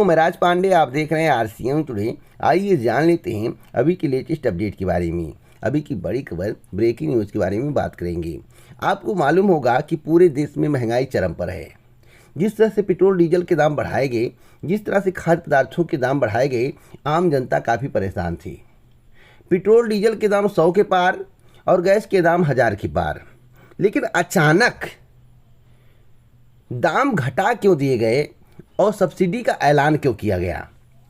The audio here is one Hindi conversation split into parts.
दोस्तों, मैं राज पांडे, आप देख रहे हैं आरसीएम टुडे। आइए जान लेते हैं अभी की लेटेस्ट अपडेट के बारे में। अभी की बड़ी खबर, ब्रेकिंग न्यूज़ के बारे में बात करेंगे। आपको मालूम होगा कि पूरे देश में महंगाई चरम पर है। जिस तरह से पेट्रोल डीजल के दाम बढ़ाए गए, जिस तरह से खाद्य पदार्थों के दाम बढ़ाए गए, आम जनता काफ़ी परेशान थी। पेट्रोल डीजल के दाम 100 के पार और गैस के दाम 1000 के पार। लेकिन अचानक दाम घटा क्यों दिए गए और सब्सिडी का ऐलान क्यों किया गया?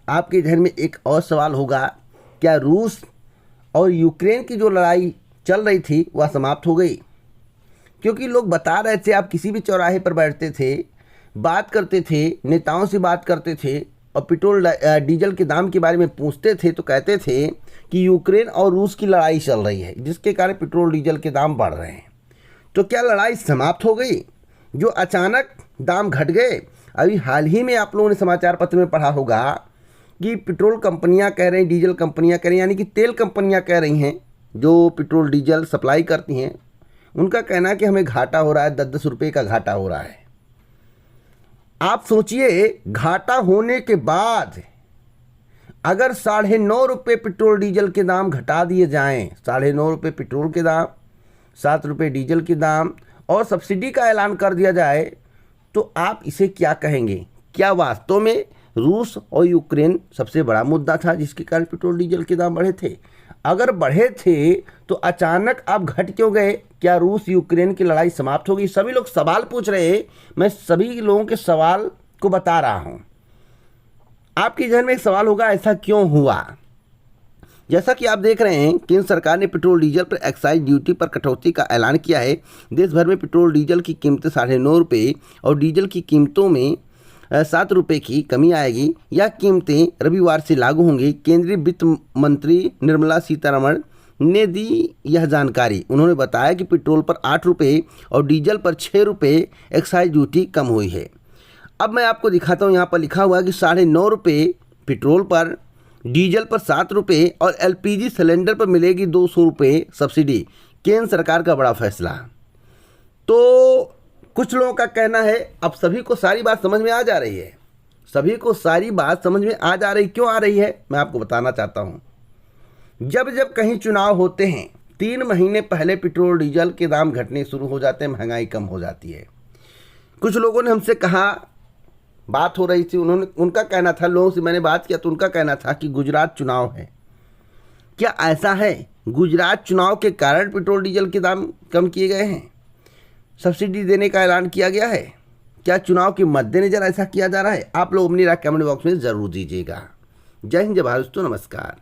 आपके जहन में एक और सवाल होगा, क्या रूस और यूक्रेन की जो लड़ाई चल रही थी वह समाप्त हो गई? क्योंकि लोग बता रहे थे, आप किसी भी चौराहे पर बैठते थे, बात करते थे, नेताओं से बात करते थे और पेट्रोल डीजल के दाम के बारे में पूछते थे तो कहते थे कि यूक्रेन और रूस की लड़ाई चल रही है, जिसके कारण पेट्रोल डीजल के दाम बढ़ रहे हैं। तो क्या लड़ाई समाप्त हो गई जो अचानक दाम घट गए? अभी हाल ही में आप लोगों ने समाचार पत्र में पढ़ा होगा कि पेट्रोल कंपनियां कह रही हैं, डीजल कंपनियां कह रही हैं, यानी कि तेल कंपनियां कह रही हैं जो पेट्रोल डीजल सप्लाई करती हैं, उनका कहना है कि हमें घाटा हो रहा है, 10-10 रुपये का घाटा हो रहा है। आप सोचिए, घाटा होने के बाद अगर 9.5 रुपये पेट्रोल डीजल के दाम घटा दिए जाएं, 9.5 रुपये पेट्रोल के दाम, 7 रुपये डीजल के दाम और सब्सिडी का ऐलान कर दिया जाए, तो आप इसे क्या कहेंगे? क्या वास्तव में रूस और यूक्रेन सबसे बड़ा मुद्दा था जिसके कारण पेट्रोल डीजल के दाम बढ़े थे? अगर बढ़े थे तो अचानक आप घट क्यों गए? क्या रूस यूक्रेन की लड़ाई समाप्त हो गई? सभी लोग सवाल पूछ रहे हैं, मैं सभी लोगों के सवाल को बता रहा हूं। आपके जहन में एक सवाल होगा, ऐसा क्यों हुआ? जैसा कि आप देख रहे हैं, केंद्र सरकार ने पेट्रोल डीजल पर एक्साइज ड्यूटी पर कटौती का ऐलान किया है। देश भर में पेट्रोल डीजल की कीमतें 9.5 रुपये और डीजल की कीमतों में 7 रुपये की कमी आएगी। यह कीमतें रविवार से लागू होंगी। केंद्रीय वित्त मंत्री निर्मला सीतारमण ने दी यह जानकारी। उन्होंने बताया कि पेट्रोल पर 8 रुपये और डीजल पर 6 रुपये एक्साइज ड्यूटी कम हुई है। अब मैं आपको दिखाता हूँ, यहाँ पर लिखा हुआ है कि 9.5 रुपये पेट्रोल पर, डीजल पर 7 रुपये और एलपीजी सिलेंडर पर मिलेगी 200 रुपये सब्सिडी। केंद्र सरकार का बड़ा फैसला। तो कुछ लोगों का कहना है, अब सभी को सारी बात समझ में आ जा रही है। सभी को सारी बात समझ में आ जा रही, क्यों आ रही है मैं आपको बताना चाहता हूँ। जब जब कहीं चुनाव होते हैं, 3 महीने पहले पेट्रोल डीजल के दाम घटने शुरू हो जाते हैं, महंगाई कम हो जाती है। कुछ लोगों ने हमसे कहा, बात हो रही थी, उनका कहना था, लोगों से मैंने बात किया तो उनका कहना था कि गुजरात चुनाव है। क्या ऐसा है? गुजरात चुनाव के कारण पेट्रोल डीजल के दाम कम किए गए हैं, सब्सिडी देने का ऐलान किया गया है? क्या चुनाव के मद्देनजर ऐसा किया जा रहा है? आप लोग अपनी राय कमेंट बॉक्स में ज़रूर दीजिएगा। जय हिंद, जय भारत दोस्तों, नमस्कार।